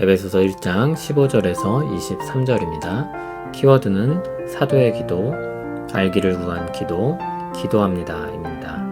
에베소서 1장 15절에서 23절입니다. 키워드는 사도의 기도, 알기를 구한 기도, 기도합니다 입니다.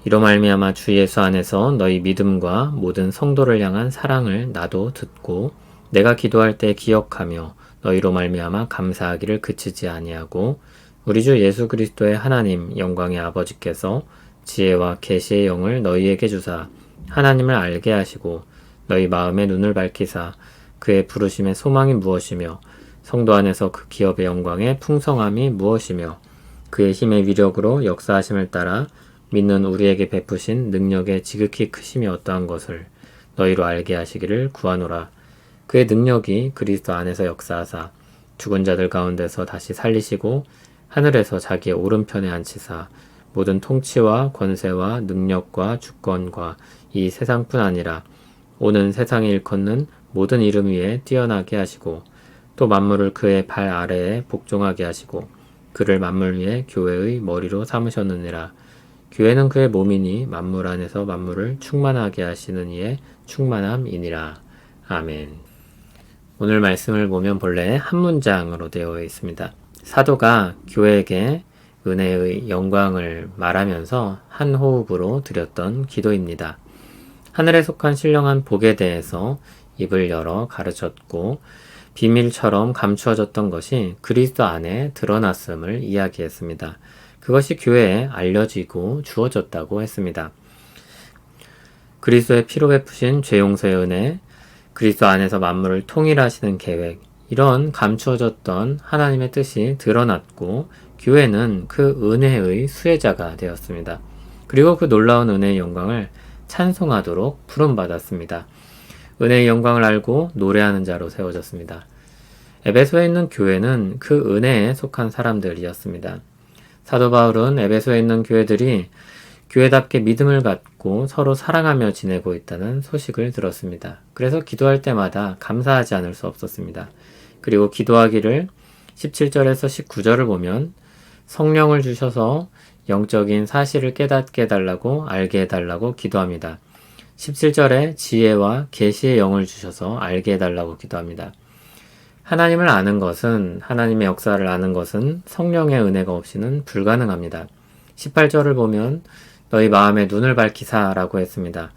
이로 말미암아 주 예수 안에서 너희 믿음과 모든 성도를 향한 사랑을 나도 듣고 내가 기도할 때 기억하며 너희로 말미암아 감사하기를 그치지 아니하고 우리 주 예수 그리스도의 하나님 영광의 아버지께서 지혜와 계시의 영을 너희에게 주사 하나님을 알게 하시고 너희 마음의 눈을 밝히사 그의 부르심의 소망이 무엇이며 성도 안에서 그 기업의 영광의 풍성함이 무엇이며 그의 힘의 위력으로 역사하심을 따라 믿는 우리에게 베푸신 능력의 지극히 크심이 어떠한 것을 너희로 알게 하시기를 구하노라. 그의 능력이 그리스도 안에서 역사하사 죽은 자들 가운데서 다시 살리시고 하늘에서 자기의 오른편에 앉히사 모든 통치와 권세와 능력과 주권과 이 세상뿐 아니라 오는 세상에 일컫는 모든 이름 위에 뛰어나게 하시고 또 만물을 그의 발 아래에 복종하게 하시고 그를 만물 위에 교회의 머리로 삼으셨느니라. 교회는 그의 몸이니 만물 안에서 만물을 충만하게 하시는 이의 충만함이니라. 아멘. 오늘 말씀을 보면 본래 한 문장으로 되어 있습니다. 사도가 교회에게 은혜의 영광을 말하면서 한 호흡으로 드렸던 기도입니다. 하늘에 속한 신령한 복에 대해서 입을 열어 가르쳤고 비밀처럼 감추어졌던 것이 그리스도 안에 드러났음을 이야기했습니다. 그것이 교회에 알려지고 주어졌다고 했습니다. 그리스도의 피로 베푸신 죄 용서의 은혜, 그리스도 안에서 만물을 통일하시는 계획, 이런 감추어졌던 하나님의 뜻이 드러났고 교회는 그 은혜의 수혜자가 되었습니다. 그리고 그 놀라운 은혜의 영광을 찬송하도록 부름받았습니다. 은혜의 영광을 알고 노래하는 자로 세워졌습니다. 에베소에 있는 교회는 그 은혜에 속한 사람들이었습니다. 사도 바울은 에베소에 있는 교회들이 교회답게 믿음을 갖고 서로 사랑하며 지내고 있다는 소식을 들었습니다. 그래서 기도할 때마다 감사하지 않을 수 없었습니다. 그리고 기도하기를 17절에서 19절을 보면 성령을 주셔서 영적인 사실을 깨닫게 해달라고 알게 해달라고 기도합니다. 17절에 지혜와 계시의 영을 주셔서 알게 해달라고 기도합니다. 하나님을 아는 것은, 하나님의 역사를 아는 것은 성령의 은혜가 없이는 불가능합니다. 18절을 보면 너희 마음의 눈을 밝히사 라고 했습니다.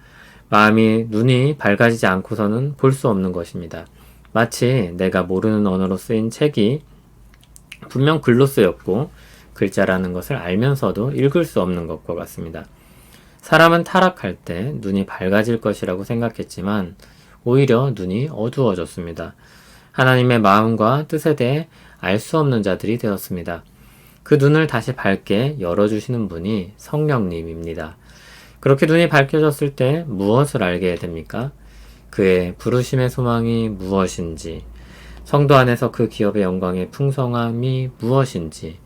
눈이 밝아지지 않고서는 볼 수 없는 것입니다. 마치 내가 모르는 언어로 쓰인 책이 분명 글로 쓰였고 글자라는 것을 알면서도 읽을 수 없는 것과 같습니다. 사람은 타락할 때 눈이 밝아질 것이라고 생각했지만 오히려 눈이 어두워졌습니다. 하나님의 마음과 뜻에 대해 알 수 없는 자들이 되었습니다. 그 눈을 다시 밝게 열어주시는 분이 성령님입니다. 그렇게 눈이 밝혀졌을 때 무엇을 알게 됩니까? 그의 부르심의 소망이 무엇인지, 성도 안에서 그 기업의 영광의 풍성함이 무엇인지,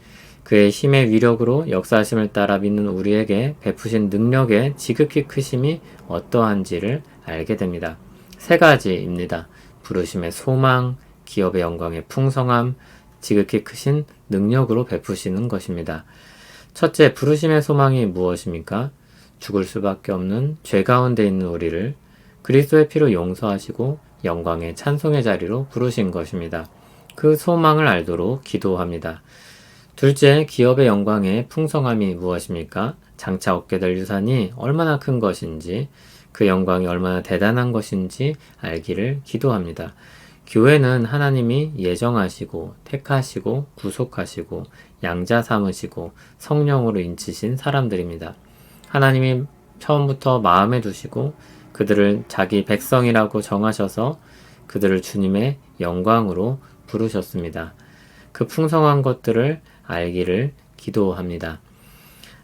그의 힘의 위력으로 역사하심을 따라 믿는 우리에게 베푸신 능력의 지극히 크심이 어떠한지를 알게 됩니다. 세 가지입니다. 부르심의 소망, 기업의 영광의 풍성함, 지극히 크신 능력으로 베푸시는 것입니다. 첫째, 부르심의 소망이 무엇입니까? 죽을 수밖에 없는 죄 가운데 있는 우리를 그리스도의 피로 용서하시고 영광의 찬송의 자리로 부르신 것입니다. 그 소망을 알도록 기도합니다. 둘째, 기업의 영광의 풍성함이 무엇입니까? 장차 얻게 될 유산이 얼마나 큰 것인지, 그 영광이 얼마나 대단한 것인지 알기를 기도합니다. 교회는 하나님이 예정하시고 택하시고 구속하시고 양자 삼으시고 성령으로 인치신 사람들입니다. 하나님이 처음부터 마음에 두시고 그들을 자기 백성이라고 정하셔서 그들을 주님의 영광으로 부르셨습니다. 그 풍성한 것들을 알기를 기도합니다.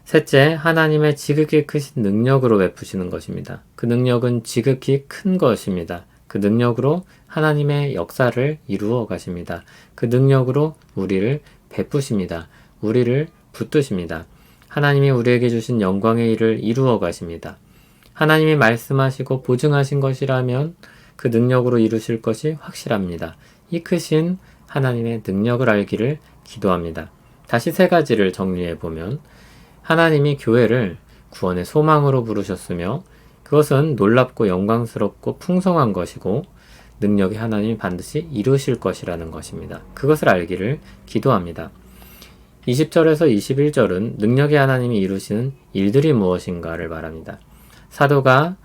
셋째, 하나님의 지극히 크신 능력으로 베푸시는 것입니다. 그 능력은 지극히 큰 것입니다. 그 능력으로 하나님의 역사를 이루어 가십니다. 그 능력으로 우리를 베푸십니다. 우리를 붙드십니다. 하나님이 우리에게 주신 영광의 일을 이루어 가십니다. 하나님이 말씀하시고 보증하신 것이라면 그 능력으로 이루실 것이 확실합니다. 이 크신 하나님의 능력을 알기를 기도합니다. 다시 세 가지를 정리해 보면 하나님이 교회를 구원의 소망으로 부르셨으며 그것은 놀랍고 영광스럽고 풍성한 것이고 능력이 하나님이 반드시 이루실 것이라는 것입니다. 그것을 알기를 기도합니다. 20절에서 21절은 능력의 하나님이 이루시는 일들이 무엇인가를 말합니다. 사도가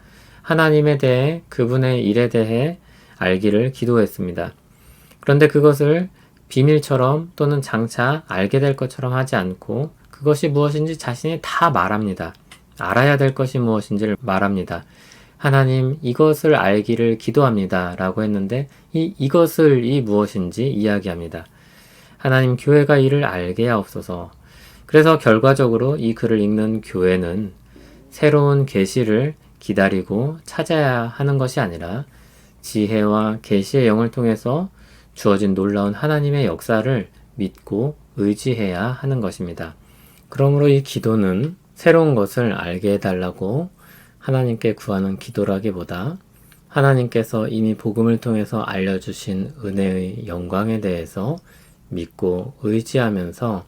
하나님에 대해 그분의 일에 대해 알기를 기도했습니다. 그런데 그것을 비밀처럼 또는 장차 알게 될 것처럼 하지 않고 그것이 무엇인지 자신이 다 말합니다. 알아야 될 것이 무엇인지를 말합니다. 하나님, 이것을 알기를 기도합니다. 라고 했는데 이것을이 무엇인지 이야기합니다. 하나님, 교회가 이를 알게 하옵소서. 그래서 결과적으로 이 글을 읽는 교회는 새로운 계시를 기다리고 찾아야 하는 것이 아니라 지혜와 계시의 영을 통해서 주어진 놀라운 하나님의 역사를 믿고 의지해야 하는 것입니다. 그러므로 이 기도는 새로운 것을 알게 해달라고 하나님께 구하는 기도라기보다 하나님께서 이미 복음을 통해서 알려주신 은혜의 영광에 대해서 믿고 의지하면서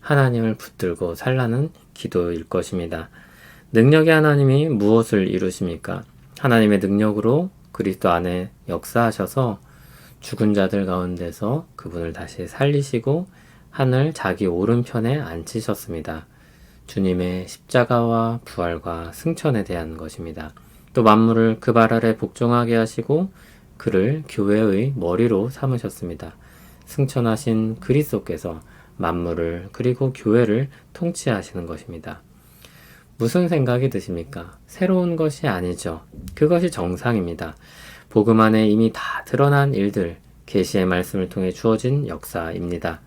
하나님을 붙들고 살라는 기도일 것입니다. 능력의 하나님이 무엇을 이루십니까? 하나님의 능력으로 그리스도 안에 역사하셔서 죽은 자들 가운데서 그분을 다시 살리시고 하늘 자기 오른편에 앉히셨습니다. 주님의 십자가와 부활과 승천에 대한 것입니다. 또 만물을 그 발 아래 복종하게 하시고 그를 교회의 머리로 삼으셨습니다. 승천하신 그리스도께서 만물을 그리고 교회를 통치하시는 것입니다. 무슨 생각이 드십니까? 새로운 것이 아니죠. 그것이 정상입니다. 복음 안에 이미 다 드러난 일들, 계시의 말씀을 통해 주어진 역사입니다.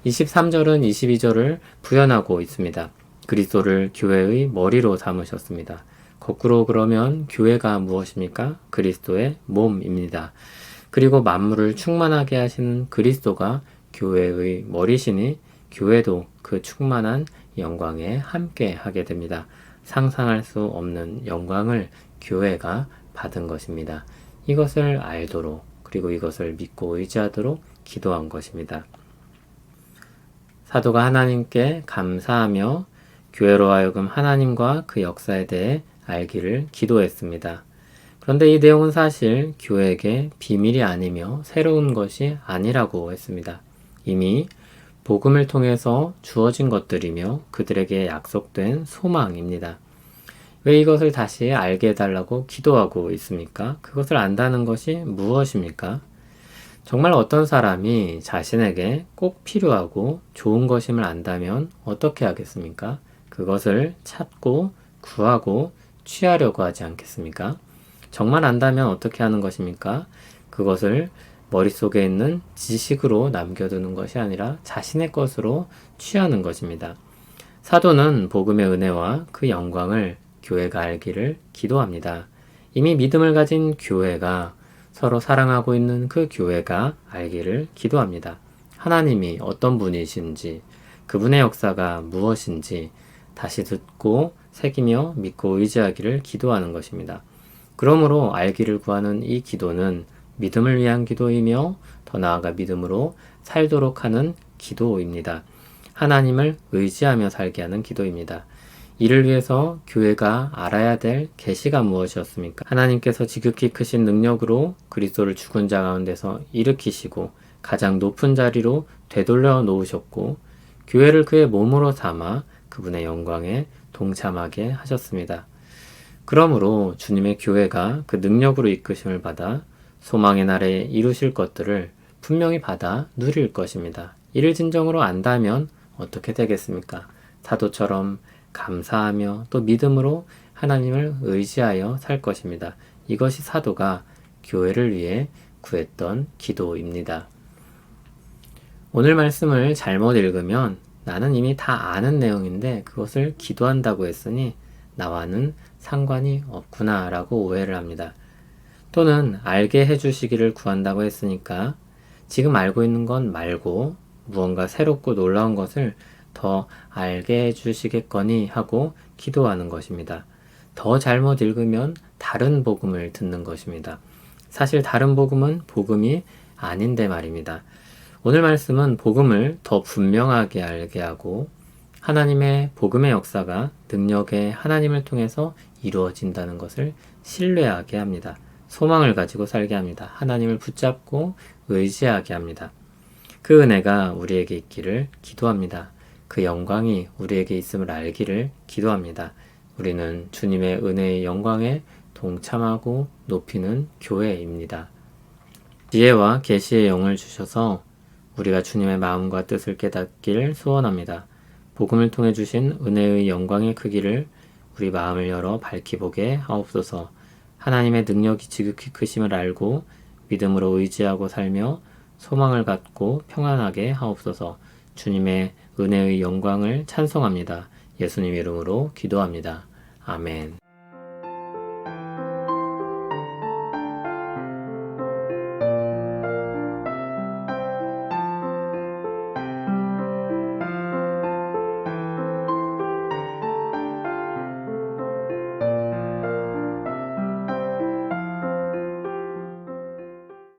23절은 22절을 부연하고 있습니다. 그리스도를 교회의 머리로 삼으셨습니다. 거꾸로 그러면 교회가 무엇입니까? 그리스도의 몸입니다. 그리고 만물을 충만하게 하시는 그리스도가 교회의 머리시니 교회도 그 충만한 영광에 함께 하게 됩니다. 상상할 수 없는 영광을 교회가 받은 것입니다. 이것을 알도록 그리고 이것을 믿고 의지하도록 기도한 것입니다. 사도가 하나님께 감사하며 교회로 하여금 하나님과 그 역사에 대해 알기를 기도했습니다. 그런데 이 내용은 사실 교회에게 비밀이 아니며 새로운 것이 아니라고 했습니다. 이미 복음을 통해서 주어진 것들이며 그들에게 약속된 소망입니다. 왜 이것을 다시 알게 해달라고 기도하고 있습니까? 그것을 안다는 것이 무엇입니까? 정말 어떤 사람이 자신에게 꼭 필요하고 좋은 것임을 안다면 어떻게 하겠습니까? 그것을 찾고 구하고 취하려고 하지 않겠습니까? 정말 안다면 어떻게 하는 것입니까? 그것을 머릿속에 있는 지식으로 남겨두는 것이 아니라 자신의 것으로 취하는 것입니다. 사도는 복음의 은혜와 그 영광을 교회가 알기를 기도합니다. 이미 믿음을 가진 교회가 서로 사랑하고 있는 그 교회가 알기를 기도합니다. 하나님이 어떤 분이신지, 그분의 역사가 무엇인지 다시 듣고 새기며 믿고 의지하기를 기도하는 것입니다. 그러므로 알기를 구하는 이 기도는 믿음을 위한 기도이며 더 나아가 믿음으로 살도록 하는 기도입니다. 하나님을 의지하며 살게 하는 기도입니다. 이를 위해서 교회가 알아야 될 계시가 무엇이었습니까? 하나님께서 지극히 크신 능력으로 그리스도를 죽은 자 가운데서 일으키시고 가장 높은 자리로 되돌려 놓으셨고 교회를 그의 몸으로 삼아 그분의 영광에 동참하게 하셨습니다. 그러므로 주님의 교회가 그 능력으로 이끄심을 받아 소망의 날에 이루실 것들을 분명히 받아 누릴 것입니다. 이를 진정으로 안다면 어떻게 되겠습니까? 사도처럼 감사하며 또 믿음으로 하나님을 의지하여 살 것입니다. 이것이 사도가 교회를 위해 구했던 기도입니다. 오늘 말씀을 잘못 읽으면 나는 이미 다 아는 내용인데 그것을 기도한다고 했으니 나와는 상관이 없구나 라고 오해를 합니다. 또는 알게 해주시기를 구한다고 했으니까 지금 알고 있는 건 말고 무언가 새롭고 놀라운 것을 더 알게 해주시겠거니 하고 기도하는 것입니다. 더 잘못 읽으면 다른 복음을 듣는 것입니다. 사실 다른 복음은 복음이 아닌데 말입니다. 오늘 말씀은 복음을 더 분명하게 알게 하고 하나님의 복음의 역사가 능력의 하나님을 통해서 이루어진다는 것을 신뢰하게 합니다. 소망을 가지고 살게 합니다. 하나님을 붙잡고 의지하게 합니다. 그 은혜가 우리에게 있기를 기도합니다. 그 영광이 우리에게 있음을 알기를 기도합니다. 우리는 주님의 은혜의 영광에 동참하고 높이는 교회입니다. 지혜와 계시의 영을 주셔서 우리가 주님의 마음과 뜻을 깨닫길 소원합니다. 복음을 통해 주신 은혜의 영광의 크기를 우리 마음을 열어 밝히 보게 하옵소서. 하나님의 능력이 지극히 크심을 알고 믿음으로 의지하고 살며 소망을 갖고 평안하게 하옵소서. 주님의 은혜의 영광을 찬송합니다. 예수님 이름으로 기도합니다. 아멘.